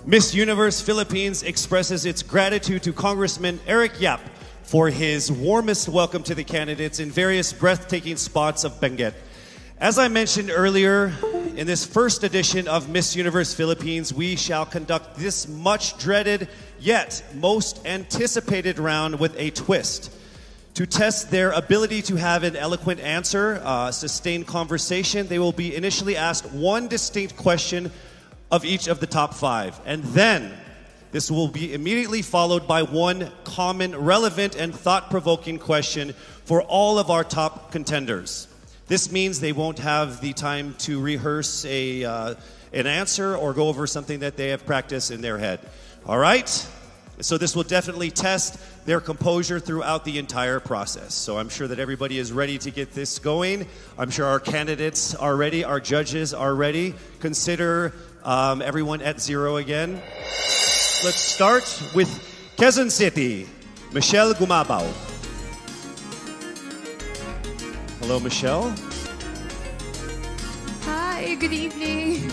Miss Universe Philippines expresses its gratitude to Congressman Eric Yap for his warmest welcome to the candidates in various breathtaking spots of Benguet. As I mentioned earlier, in this first edition of Miss Universe Philippines, we shall conduct this much dreaded yet most anticipated round with a twist. To test their ability to have an eloquent answer, sustained conversation, they will be initially asked one distinct question of each of the top five. And then, this will be immediately followed by one common, relevant, and thought-provoking question for all of our top contenders. This means they won't have the time to rehearse an answer or go over something that they have practiced in their head. All right? So this will definitely test their composure throughout the entire process. So I'm sure that everybody is ready to get this going. I'm sure our candidates are ready. Our judges are ready. Consider everyone at zero again. Let's start with Quezon City, Michelle Gumabaw. Hello, Michelle. Hi, good evening.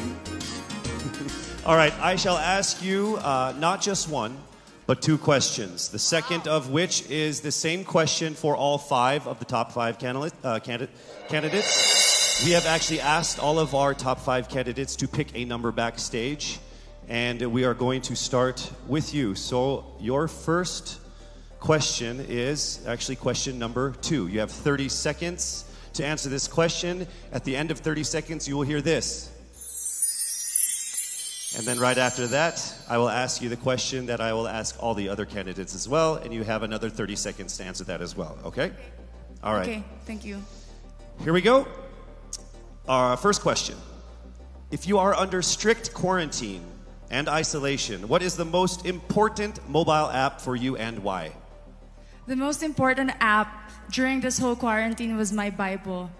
All right, I shall ask you not just one, but two questions. The second of which is the same question for all five of the top five candidates. We have actually asked all of our top five candidates to pick a number backstage, and we are going to start with you. So your first question is actually question number 2. You have 30 seconds to answer this question. At the end of 30 seconds, you will hear this. And then right after that, I will ask you the question that I will ask all the other candidates as well, and you have another 30 seconds to answer that as well, okay? All right. Okay, thank you. Here we go. Our first question. If you are under strict quarantine and isolation, what is the most important mobile app for you and why? The most important app during this whole quarantine was my Bible.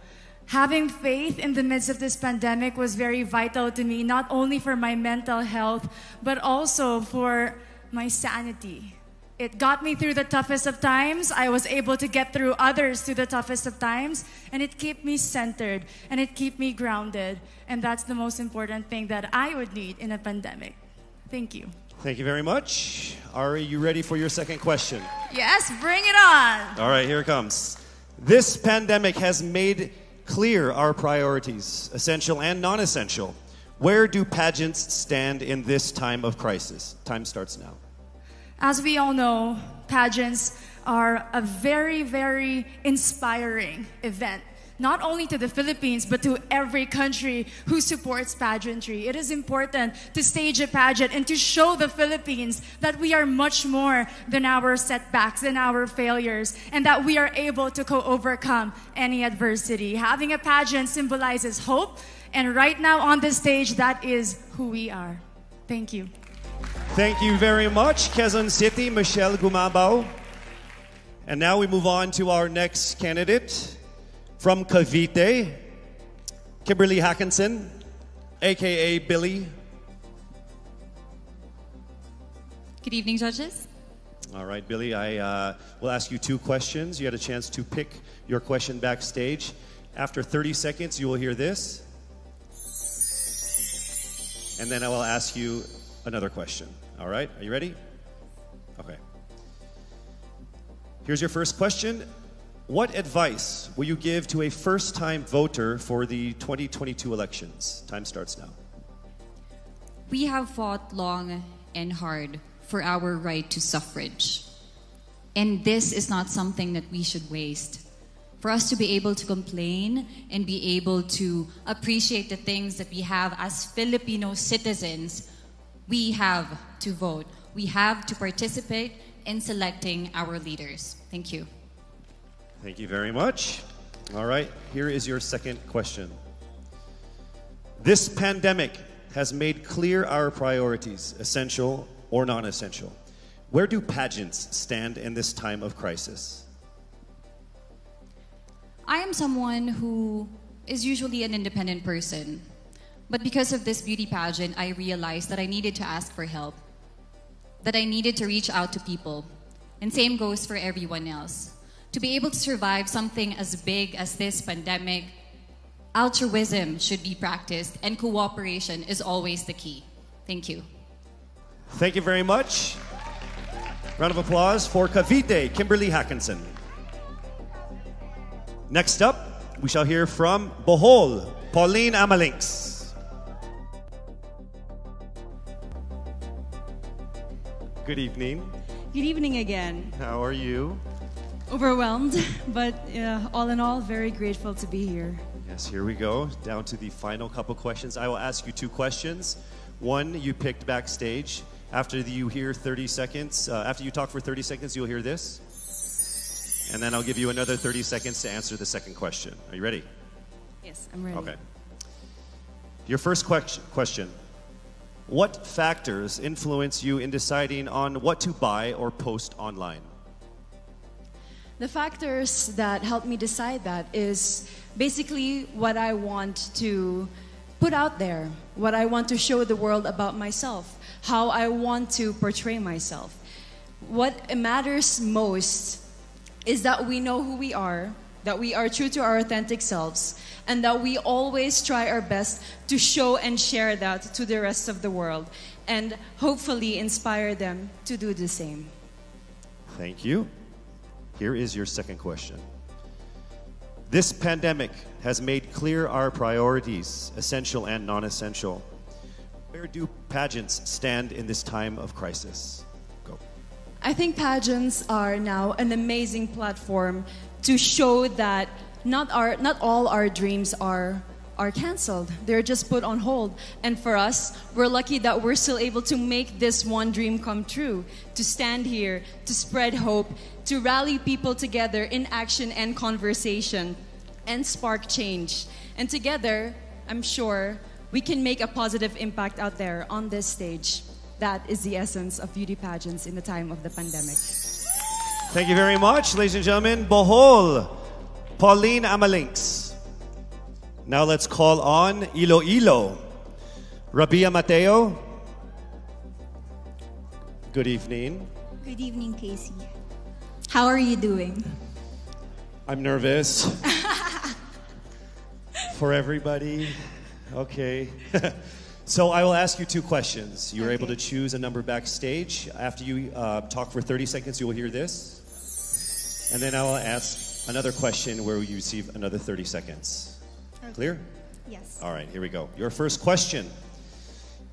Having faith in the midst of this pandemic was very vital to me, not only for my mental health, but also for my sanity. It got me through the toughest of times. I was able to get through others through the toughest of times, and it kept me centered, and it kept me grounded. And that's the most important thing that I would need in a pandemic. Thank you. Thank you very much. Are you ready for your second question? Yes, bring it on. All right, here it comes. This pandemic has made clear our priorities, essential and non-essential. Where do pageants stand in this time of crisis? Time starts now. As we all know, pageants are a very, very inspiring event. Not only to the Philippines, but to every country who supports pageantry. It is important to stage a pageant and to show the Philippines that we are much more than our setbacks, than our failures, and that we are able to overcome any adversity. Having a pageant symbolizes hope, and right now on the stage, that is who we are. Thank you. Thank you very much, Quezon City, Michelle Gumabaw. And now we move on to our next candidate. From Cavite, Kimberly Hackinson, a.k.a. Billy. Good evening, judges. All right, Billy, I will ask you two questions. You had a chance to pick your question backstage. After 30 seconds, you will hear this. And then I will ask you another question. All right, are you ready? Okay. Here's your first question. What advice will you give to a first-time voter for the 2022 elections? Time starts now. We have fought long and hard for our right to suffrage. And this is not something that we should waste. For us to be able to complain and be able to appreciate the things that we have as Filipino citizens, we have to vote. We have to participate in selecting our leaders. Thank you. Thank you very much. All right, here is your second question. This pandemic has made clear our priorities, essential or non-essential. Where do pageants stand in this time of crisis? I am someone who is usually an independent person. But because of this beauty pageant, I realized that I needed to ask for help. That I needed to reach out to people. And same goes for everyone else. To be able to survive something as big as this pandemic, altruism should be practiced and cooperation is always the key. Thank you. Thank you very much. Round of applause for Cavite, Kimberly Hackinson. Next up, we shall hear from Bohol, Pauline Amalinks. Good evening. Good evening again. How are you? Overwhelmed, but all in all, very grateful to be here. Yes, here we go. Down to the final couple questions. I will ask you two questions. One you picked backstage. After you hear 30 seconds, after you talk for 30 seconds, you'll hear this. And then I'll give you another 30 seconds to answer the second question. Are you ready? Yes, I'm ready. Okay. Your first question. What factors influence you in deciding on what to buy or post online? The factors that help me decide that is basically what I want to put out there, what I want to show the world about myself, how I want to portray myself. What matters most is that we know who we are, that we are true to our authentic selves, and that we always try our best to show and share that to the rest of the world, and hopefully inspire them to do the same. Thank you. Here is your second question. This pandemic has made clear our priorities, essential and non-essential. Where do pageants stand in this time of crisis? Go. I think pageants are now an amazing platform to show that not all our dreams are canceled. They're just put on hold. And for us, we're lucky that we're still able to make this one dream come true, to stand here, to spread hope, to rally people together in action and conversation, and spark change. And together, I'm sure, we can make a positive impact out there on this stage. That is the essence of beauty pageants in the time of the pandemic. Thank you very much, ladies and gentlemen. Bohol, Pauline Amalinks. Now let's call on Iloilo, Rabia Mateo. Good evening. Good evening, Casey. How are you doing? I'm nervous. For everybody. Okay. So I will ask you two questions. You're able to choose a number backstage. After you talk for 30 seconds, you will hear this. And then I will ask another question where you receive another 30 seconds. Okay. Clear? Yes. All right, here we go. Your first question.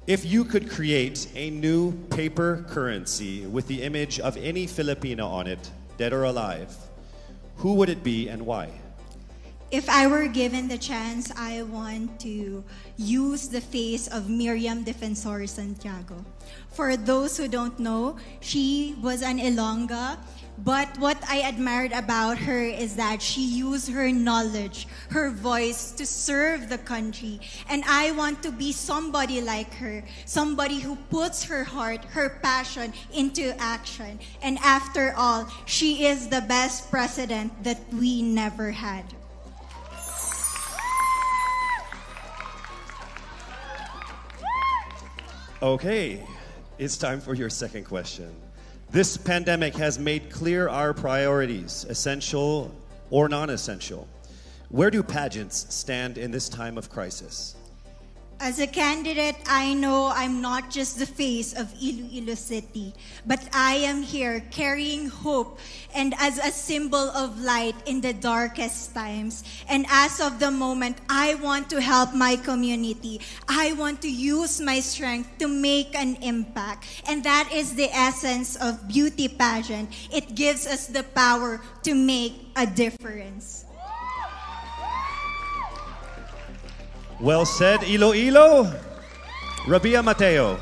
If you could create a new paper currency with the image of any Filipina on it, dead or alive, who would it be and why? If I were given the chance, I want to use the face of Miriam Defensor Santiago. For those who don't know, she was an Ilongga, but what I admired about her is that she used her knowledge, her voice to serve the country. And I want to be somebody like her, somebody who puts her heart, her passion into action. And after all, she is the best president that we never had. Okay, it's time for your second question. This pandemic has made clear our priorities, essential or non-essential. Where do pageants stand in this time of crisis? As a candidate, I know I'm not just the face of Iloilo City, but I am here carrying hope and as a symbol of light in the darkest times. And as of the moment, I want to help my community. I want to use my strength to make an impact. And that is the essence of beauty pageant. It gives us the power to make a difference. Well said, Iloilo. Rabia Mateo.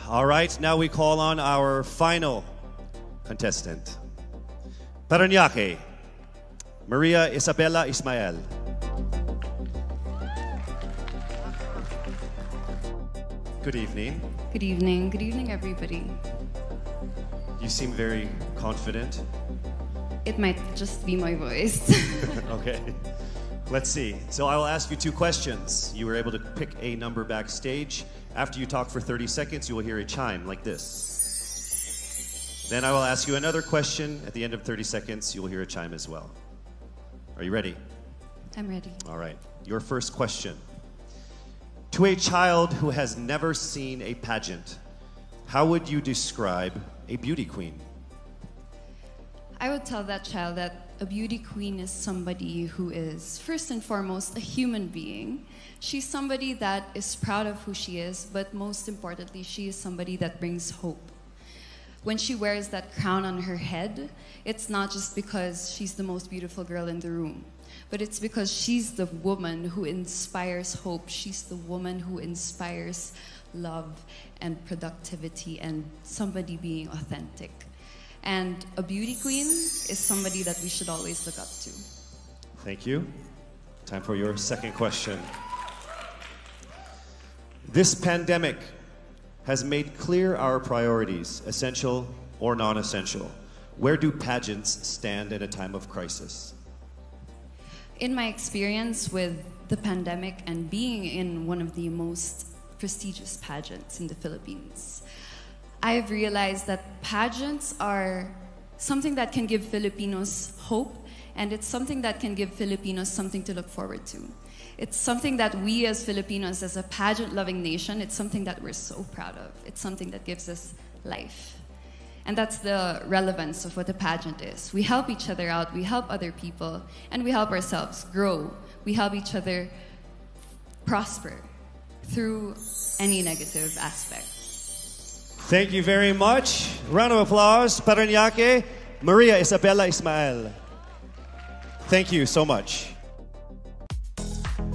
All right, now we call on our final contestant. Parañaque, Maria Isabella Ismail. Good evening. Good evening. Good evening, everybody. You seem very confident. It might just be my voice. Okay. Let's see. So I will ask you two questions. You were able to pick a number backstage. After you talk for 30 seconds, you will hear a chime like this. Then I will ask you another question. At the end of 30 seconds, you will hear a chime as well. Are you ready? I'm ready. All right. Your first question. To a child who has never seen a pageant, how would you describe a beauty queen? I would tell that child that a beauty queen is somebody who is, first and foremost, a human being. She's somebody that is proud of who she is, but most importantly, she is somebody that brings hope. When she wears that crown on her head, it's not just because she's the most beautiful girl in the room, but it's because she's the woman who inspires hope. She's the woman who inspires love and productivity and somebody being authentic. And a beauty queen is somebody that we should always look up to. Thank you. Time for your second question. This pandemic has made clear our priorities, essential or non-essential. Where do pageants stand in a time of crisis? In my experience with the pandemic and being in one of the most prestigious pageants in the Philippines, I've realized that pageants are something that can give Filipinos hope, and it's something that can give Filipinos something to look forward to. It's something that we as Filipinos, as a pageant-loving nation, it's something that we're so proud of. It's something that gives us life. And that's the relevance of what a pageant is. We help each other out, we help other people, and we help ourselves grow. We help each other prosper through any negative aspect. Thank you very much. Round of applause, Paranaque, Maria Isabella Ismail. Thank you so much.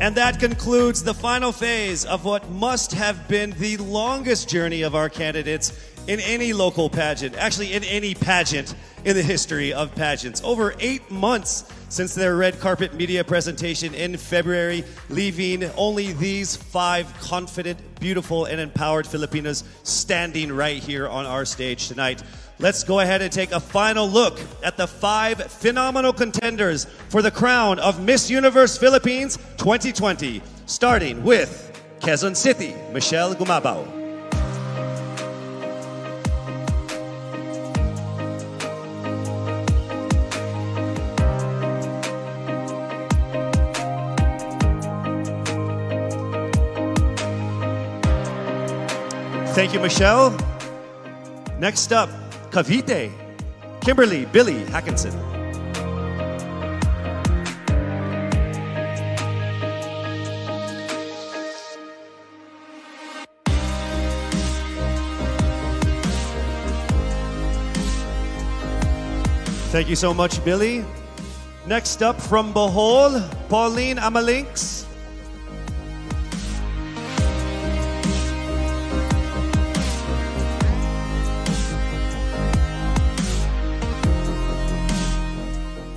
And that concludes the final phase of what must have been the longest journey of our candidates in any local pageant, actually in any pageant in the history of pageants. Over 8 months since their red carpet media presentation in February, leaving only these 5 confident, beautiful, and empowered Filipinas standing right here on our stage tonight. Let's go ahead and take a final look at the 5 phenomenal contenders for the crown of Miss Universe Philippines 2020, starting with Quezon City, Michelle Gumabao. Thank you, Michelle. Next up, Cavite, Kimberly Billy Hackinson. Thank you so much, Billy. Next up from Bohol, Pauline Amalinks.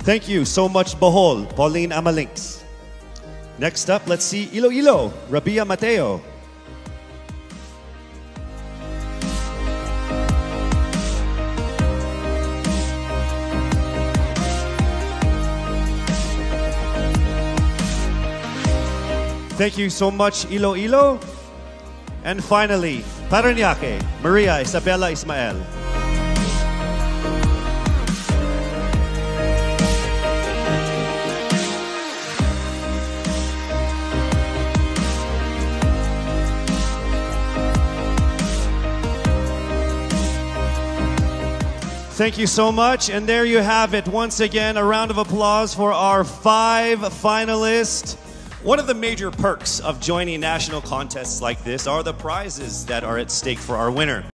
Thank you so much, Bohol, Pauline Amalinks. Next up, let's see Iloilo, Rabia Mateo. Thank you so much, Iloilo. And finally, Paranaque, Maria Isabella Ismail. Thank you so much. And there you have it. Once again, a round of applause for our 5 finalists. One of the major perks of joining national contests like this are the prizes that are at stake for our winner.